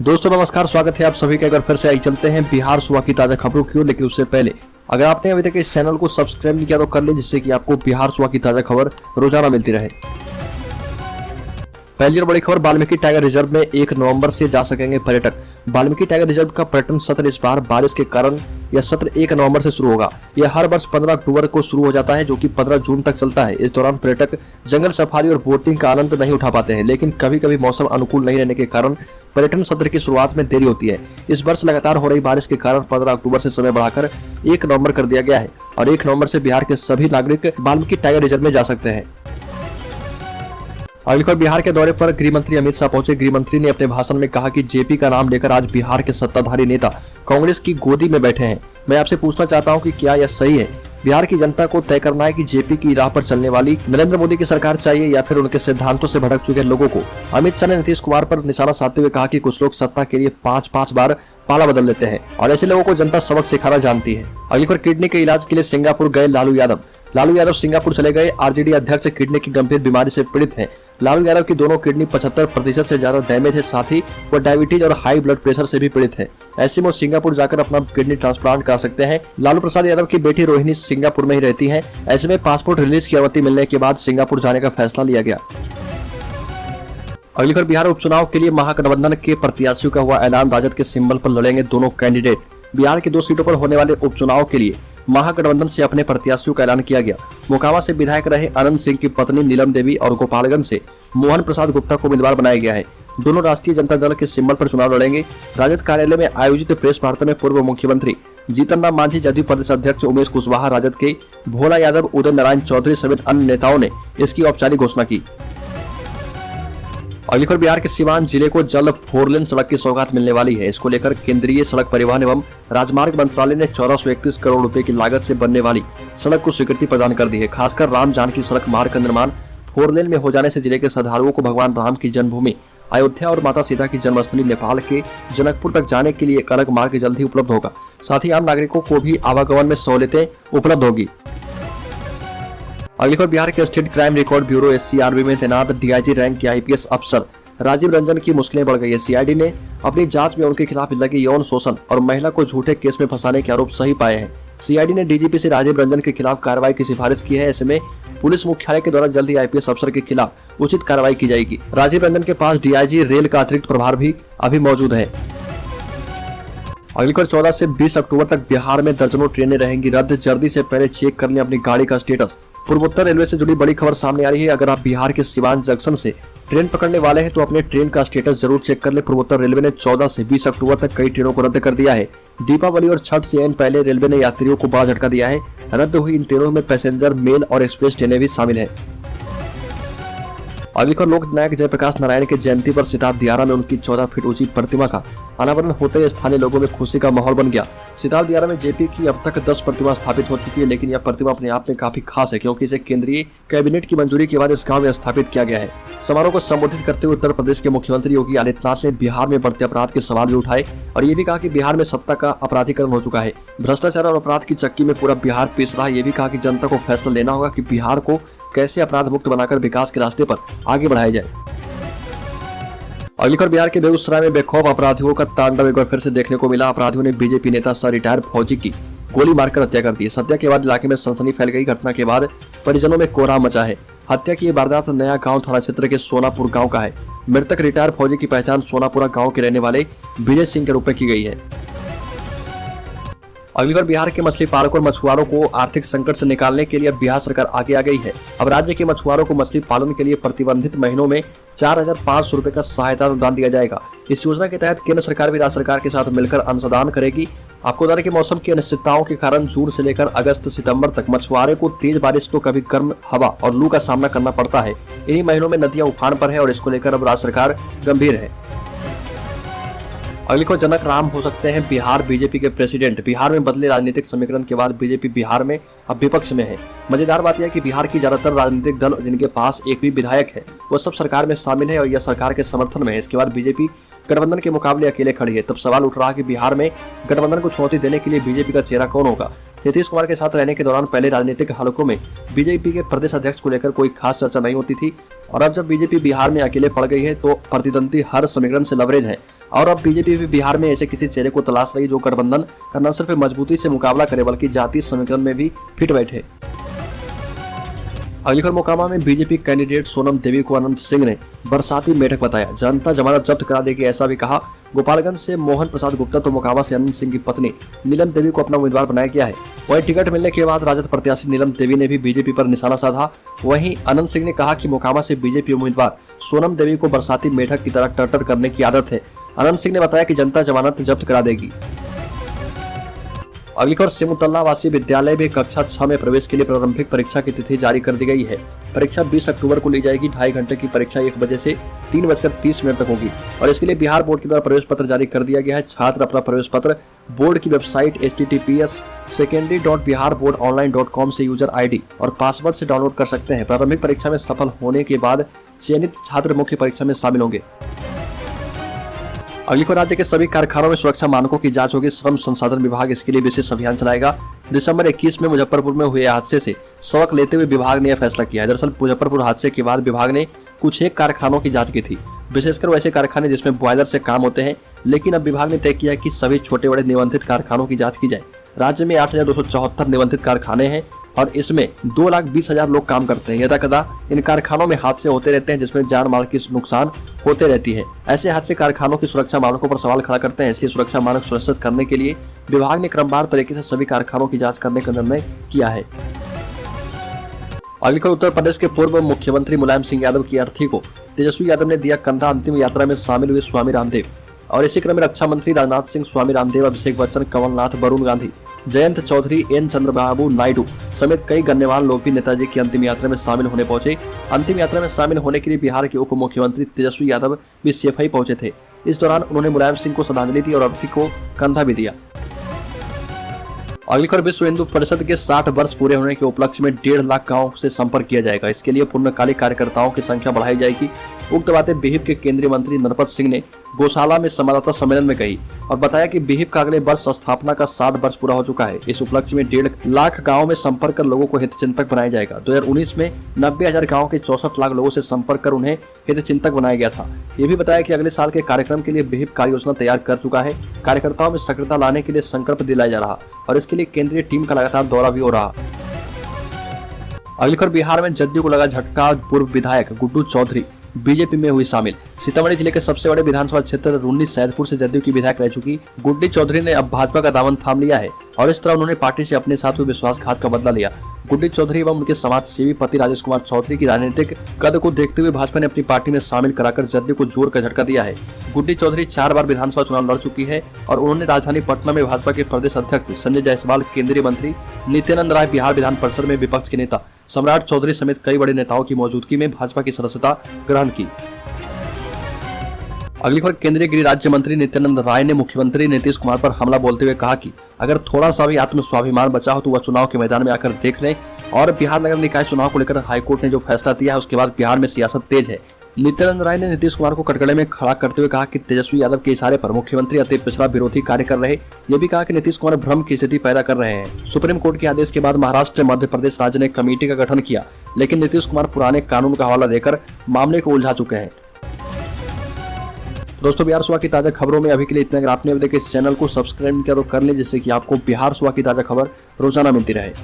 दोस्तों नमस्कार, स्वागत है आप सभी का। एक बार फिर से आई चलते हैं बिहार सुबह की ताजा खबरों की ओर। लेकिन उससे पहले अगर आपने अभी तक इस चैनल को सब्सक्राइब नहीं किया तो कर लें, जिससे कि आपको बिहार सुबह की ताजा खबर रोजाना मिलती रहे। पहली और बड़ी खबर, वाल्मीकि टाइगर रिजर्व में 1 नवंबर से जा सकेंगे पर्यटक। वाल्मीकि टाइगर रिजर्व का पर्यटन सत्र इस बार बारिश के कारण यह सत्र 1 नवंबर से शुरू होगा। यह हर वर्ष 15 अक्टूबर को शुरू हो जाता है, जो कि 15 जून तक चलता है। इस दौरान पर्यटक जंगल सफारी और बोटिंग का आनंद नहीं उठा पाते हैं, लेकिन कभी कभी मौसम अनुकूल नहीं रहने के कारण पर्यटन सत्र की शुरुआत में देरी होती है। इस वर्ष लगातार हो रही बारिश के कारण 15 अक्टूबर से समय बढ़ाकर 1 नवंबर कर दिया गया है और 1 नवंबर से बिहार के सभी नागरिक वाल्मीकि टाइगर रिजर्व में जा सकते हैं। अगली खबर, बिहार के दौरे पर गृह मंत्री अमित शाह पहुंचे। गृह मंत्री ने अपने भाषण में कहा कि जेपी का नाम लेकर आज बिहार के सत्ताधारी नेता कांग्रेस की गोदी में बैठे हैं। मैं आपसे पूछना चाहता हूं कि क्या यह सही है? बिहार की जनता को तय करना है कि जेपी की राह पर चलने वाली नरेंद्र मोदी की सरकार चाहिए या फिर उनके सिद्धांतों से भटक चुके लोगों को। अमित शाह ने नीतीश कुमार पर निशाना साधते हुए कहा कि कुछ लोग सत्ता के लिए 5-5 बार पाला बदल लेते हैं और ऐसे लोगों को जनता सबक सिखाना जानती है। अगली खबर, किडनी के इलाज के लिए सिंगापुर गए लालू यादव। लालू यादव सिंगापुर चले गए। आरजेडी अध्यक्ष किडनी की गंभीर बीमारी से पीड़ित हैं। लालू यादव की दोनों किडनी 75% से ज्यादा डैमेज है, साथ ही वो डायबिटीज और हाई ब्लड प्रेशर से भी पीड़ित है। ऐसे में वो सिंगापुर जाकर अपना किडनी ट्रांसप्लांट करा सकते हैं। लालू प्रसाद यादव की बेटी रोहिणी सिंगापुर में ही रहती है। ऐसे में पासपोर्ट रिलीज की अनुमति मिलने के बाद सिंगापुर जाने का फैसला लिया गया। अगली खबर, बिहार उपचुनाव के लिए महागठबंधन के प्रत्याशियों का हुआ ऐलान। राजद के सिंबल पर लड़ेंगे दोनों कैंडिडेट। बिहार की 2 सीटों पर होने वाले उपचुनाव के लिए महागठबंधन से अपने प्रत्याशियों का ऐलान किया गया। मोकामा से विधायक रहे अनंत सिंह की पत्नी नीलम देवी और गोपालगंज से मोहन प्रसाद गुप्ता को उम्मीदवार बनाया गया है। दोनों राष्ट्रीय जनता दल के सिंबल पर चुनाव लड़ेंगे। राजद कार्यालय में आयोजित प्रेस वार्ता में पूर्व मुख्यमंत्री जीतन राम मांझी, जदयू प्रदेश अध्यक्ष उमेश कुशवाहा, राजद के भोला यादव, उदय नारायण चौधरी समेत अन्य नेताओं ने इसकी औपचारिक घोषणा की। अगली खबर, बिहार के सीवान जिले को जल्द 4 लेन सड़क की सौगात मिलने वाली है। इसको लेकर केंद्रीय सड़क परिवहन एवं राजमार्ग मंत्रालय ने 1431 करोड़ रुपए की लागत से बनने वाली सड़क को स्वीकृति प्रदान कर दी है। खासकर राम जानकी सड़क मार्ग का निर्माण 4 लेन में हो जाने से जिले के श्रद्धालुओं को भगवान राम की जन्मभूमि अयोध्या और माता सीता की जन्मस्थली नेपाल के जनकपुर तक जाने के लिए एक अलग मार्ग जल्द ही उपलब्ध होगा। साथ ही आम नागरिकों को भी आवागमन में सहूलियतें उपलब्ध होगी। अगली खबर, बिहार के state crime record bureau SCRB में तैनात DIG रैंक के IPS अफसर राजीव रंजन की मुश्किलें बढ़ गई है। CID ने अपनी जांच में उनके खिलाफ लगे यौन शोषण और महिला को झूठे केस में फंसाने के आरोप सही पाए हैं। CID ने DGP से राजीव रंजन के खिलाफ कार्रवाई की सिफारिश की है। ऐसे में पुलिस मुख्यालय के द्वारा जल्द ही IPS अफसर के खिलाफ उचित कार्रवाई की जाएगी। राजीव रंजन के पास DIG रेल का अतिरिक्त प्रभार भी अभी मौजूद है। अगली खबर, 14 से 20 अक्टूबर तक बिहार में दर्जनों ट्रेनें रहेंगी रद्द। जल्दी से पहले चेक कर लें अपनी गाड़ी का स्टेटस। पूर्वोत्तर रेलवे से जुड़ी बड़ी खबर सामने आ रही है। अगर आप बिहार के सिवान जंक्शन से ट्रेन पकड़ने वाले हैं तो अपने ट्रेन का स्टेटस जरूर चेक कर लें। पूर्वोत्तर रेलवे ने 14 से 20 अक्टूबर तक कई ट्रेनों को रद्द कर दिया है। दीपावली और छठ से पहले रेलवे ने यात्रियों को बड़ा झटका दिया है। रद्द हुई इन ट्रेनों में पैसेंजर, मेल और एक्सप्रेस ट्रेनें भी शामिल है। अगली खबर, लोक नायक जयप्रकाश नारायण की जयंती पर सिताब दियारा में उनकी 14 फीट ऊंची प्रतिमा का अनावरण होते ही स्थानीय लोगों में खुशी का माहौल बन गया। सिताब दियारा में जेपी की अब तक 10 प्रतिमा स्थापित हो चुकी है, लेकिन यह प्रतिमा अपने आप में काफी खास है क्योंकि इसे केंद्रीय कैबिनेट की मंजूरी के बाद इस गांव में स्थापित किया गया है। समारोह को संबोधित करते हुए उत्तर प्रदेश के मुख्यमंत्री योगी आदित्यनाथ ने बिहार में बढ़ते अपराध के सवाल भी उठाए और ये भी कहा कि बिहार में सत्ता का अपराधीकरण हो चुका है। भ्रष्टाचार और अपराध की चक्की में पूरा बिहार पीस रहा है। ये भी कहा कि जनता को फैसला लेना होगा कि बिहार को कैसे अपराध मुक्त बनाकर विकास के रास्ते पर आगे बढ़ाया जाए। अगली खबर, बिहार के बेगूसराय में बेखौफ अपराधियों का तांडव एक बार फिर से देखने को मिला। अपराधियों ने बीजेपी नेता सह रिटायर फौजी की गोली मारकर हत्या कर दी। हत्या के बाद इलाके में सनसनी फैल गई। घटना के बाद परिजनों में कोहराम मचा है। हत्या की वारदात नया गांव थाना क्षेत्र के सोनापुर गांव का है। मृतक रिटायर फौजी की पहचान सोनापुरा गांव के रहने वाले विजय सिंह के रूप में की गई है। अगली बार, बिहार के मछली पालकों और मछुआरों को आर्थिक संकट से निकालने के लिए अब बिहार सरकार आगे आ गई है। अब राज्य के मछुआरों को मछली पालन के लिए प्रतिबंधित महीनों में 4500 रुपए का सहायता अनुदान दिया जाएगा। इस योजना के तहत केंद्र सरकार भी राज्य सरकार के साथ मिलकर अंशदान करेगी। आपको बता दें कि मौसम की अनिश्चितताओं के कारण जून से लेकर अगस्त सितंबर तक मछुआरे को तेज बारिश तो कभी गर्म हवा और लू का सामना करना पड़ता है। इन्हीं महीनों में नदियां उफान पर है और इसको लेकर अब राज्य सरकार गंभीर है। अगली खबर, जनक राम हो सकते हैं बिहार बीजेपी के प्रेसिडेंट। बिहार में बदले राजनीतिक समीकरण के बाद बीजेपी बिहार में अब विपक्ष में है। मजेदार बात यह है कि बिहार की ज्यादातर राजनीतिक दल जिनके पास एक भी विधायक है वो सब सरकार में शामिल है और यह सरकार के समर्थन में है। इसके बाद बीजेपी गठबंधन के मुकाबले अकेले खड़ी है। तब सवाल उठ रहा कि बिहार में गठबंधन को चुनौती देने के लिए बीजेपी का चेहरा कौन होगा। नीतीश कुमार के साथ रहने के दौरान पहले राजनीतिक हलकों में बीजेपी के प्रदेश अध्यक्ष को लेकर कोई खास चर्चा नहीं होती थी और अब जब बीजेपी बिहार में अकेले पड़ गई है तो प्रतिद्वंदी हर समीकरण से लवरेज है और अब बीजेपी भी बिहार में ऐसे किसी चेहरे को तलाश रही जो गठबंधन का न सिर्फ मजबूती से मुकाबला करे बल्कि जातीय समीकरण में भी फिट बैठे। अगली खबर मोकामा में बीजेपी कैंडिडेट सोनम देवी को अनंत सिंह ने बरसाती मेढक बताया, जनता जमानत जब्त करा देगी ऐसा भी कहा। गोपालगंज से मोहन प्रसाद गुप्ता तो मोकामा से अनंत सिंह की पत्नी नीलम देवी को अपना उम्मीदवार बनाया गया है। वहीं टिकट मिलने के बाद राजद प्रत्याशी नीलम देवी ने भी बीजेपी पर निशाना साधा। वहीं अनंत सिंह ने कहा कि मोकामा से बीजेपी उम्मीदवार सोनम देवी को बरसाती मेढक की तरह टर्टर करने की आदत है। अनंत सिंह ने बताया कि जनता जमानत जब्त करा देगी। अगली खबर सिमुतल्ला वासी विद्यालय में कक्षा 6 में प्रवेश के लिए प्रारंभिक परीक्षा की तिथि जारी कर दी गई है। परीक्षा 20 अक्टूबर को ली जाएगी। 2.5 घंटे की परीक्षा 1 बजे से 3:30 तक होगी और इसके लिए बिहार बोर्ड के द्वारा प्रवेश पत्र जारी कर दिया गया है। छात्र अपना प्रवेश पत्र बोर्ड की वेबसाइट https://secondary.biharboardonline.com से यूजर आईडी और पासवर्ड से डाउनलोड कर सकते हैं। प्रारंभिक परीक्षा में सफल होने के बाद चयनित छात्र मुख्य परीक्षा में शामिल होंगे। अगली खबर, राज्य के सभी कारखानों में सुरक्षा मानकों की जांच होगी। श्रम संसाधन विभाग इसके लिए विशेष अभियान चलाएगा। दिसंबर 21 में मुजफ्फरपुर में हुए हादसे से सबक लेते हुए विभाग ने यह फैसला किया है। दरअसल मुजफ्फरपुर हादसे के बाद विभाग ने कुछ एक कारखानों की जांच की थी, विशेषकर वैसे कारखाने जिसमें बॉयलर से काम होते हैं। लेकिन अब विभाग ने तय किया कि सभी छोटे बड़े निबंधित कारखानों की जाँच की जाए। राज्य में 8,274 निबंधित कारखाने हैं और इसमें 2,20,000 लोग काम करते हैं। यदाकदा इन कारखानों में हादसे होते रहते हैं जिसमें जान माल की नुकसान होते रहती है। ऐसे हादसे कारखानों की सुरक्षा मानकों पर सवाल खड़ा करते हैं। इसलिए सुरक्षा मानक सुनिश्चित करने के लिए विभाग ने क्रमवार तरीके से सभी कारखानों की जांच करने का निर्णय किया है। अगली खबर, उत्तर प्रदेश के पूर्व मुख्यमंत्री मुलायम सिंह यादव की अर्थी को तेजस्वी यादव ने दिया कंधा। अंतिम यात्रा में शामिल हुए स्वामी रामदेव और इसी क्रम में रक्षा मंत्री राजनाथ सिंह, स्वामी रामदेव, अभिषेक बच्चन, कमलनाथ, वरुण गांधी, जयंत चौधरी, एन चंद्रबाबू नायडू समेत कई गण्यमान्य लोग भी नेताजी की अंतिम यात्रा में शामिल होने पहुंचे। अंतिम यात्रा में शामिल होने के लिए बिहार के उप मुख्यमंत्री तेजस्वी यादव भी सीएफआई पहुंचे थे। इस दौरान उन्होंने मुलायम सिंह को श्रद्धांजलि दी और अर्थी को कंधा भी दिया। अगली खबर, विश्व हिंदू परिषद के 60 वर्ष पूरे होने के उपलक्ष्य में 1.5 लाख गाँव से संपर्क किया जाएगा। इसके लिए पूर्णकालिक कार्यकर्ताओं की संख्या बढ़ाई जाएगी। उक्त बातें बिहिप के केंद्रीय मंत्री नरपत सिंह ने गौशाला में संवाददाता सम्मेलन में कही और बताया कि बिहिप का अगले वर्ष स्थापना का 60 वर्ष पूरा हो चुका है। इस उपलक्ष्य में 1.5 लाख गाँव में संपर्क कर लोगों को हितचिंतक बनाया जाएगा। 2019 में 90,000 गाँव के 64 लाख लोगों से संपर्क कर उन्हें हितचिंतक बनाया गया था। ये भी बताया कि अगले साल के कार्यक्रम के लिए बिहिप कार्य योजना तैयार कर चुका है। कार्यकर्ताओं में सक्रियता लाने के लिए संकल्प दिलाया जा रहा और इसके लिए केंद्रीय टीम का लगातार दौरा भी हो रहा। अगली खबर, बिहार में जदयू को लगा झटका। पूर्व विधायक गुड्डू चौधरी बीजेपी में हुई शामिल। सीतामढ़ी जिले के सबसे बड़े विधानसभा क्षेत्र रून्नी सैदपुर से जदयू की विधायक रह चुकी गुड्डी चौधरी ने अब भाजपा का दामन थाम लिया है और इस तरह उन्होंने पार्टी से अपने साथ हुए विश्वासघात का बदला लिया। गुड्डी चौधरी एवं उनके समाज सेवी पति राजेश कुमार चौधरी की राजनीतिक कद को देखते हुए भाजपा ने अपनी पार्टी में शामिल कराकर जदयू को जोर का झटका दिया है। गुड्डी चौधरी 4 बार विधानसभा चुनाव लड़ चुकी है और उन्होंने राजधानी पटना में भाजपा के प्रदेश अध्यक्ष संजय जायसवाल, केंद्रीय मंत्री नित्यानंद राय, बिहार विधान परिषद में विपक्ष के नेता सम्राट चौधरी समेत कई बड़े नेताओं की मौजूदगी में भाजपा की सदस्यता ग्रहण की। अगली खबर, केंद्रीय गृह राज्य मंत्री नित्यानंद राय ने मुख्यमंत्री नीतीश कुमार पर हमला बोलते हुए कहा कि अगर थोड़ा सा भी आत्म स्वाभिमान बचा हो तो वह चुनाव के मैदान में आकर देख लें। और बिहार नगर निकाय चुनाव को लेकर हाईकोर्ट ने जो फैसला दिया है उसके बाद बिहार में सियासत तेज है। नित्यानंद राय ने नीतीश कुमार को कटघरे में खड़ा करते हुए कहा कि तेजस्वी यादव के इशारे पर मुख्यमंत्री अति पिछड़ा विरोधी कार्य कर रहे। ये भी कहा कि नीतीश कुमार भ्रम की स्थिति पैदा कर रहे हैं। सुप्रीम कोर्ट के आदेश के बाद महाराष्ट्र, मध्य प्रदेश राज्य ने कमेटी का गठन किया, लेकिन नीतीश कुमार पुराने कानून का हवाला देकर मामले को उलझा चुके हैं। दोस्तों, बिहार सुबह की ताजा खबरों में अभी के लिए इतना। अगर आपने अभी तक इस चैनल को सब्सक्राइब किया तो कर लें, जिससे कि आपको बिहार सुबह की ताजा खबर रोजाना मिलती रहे।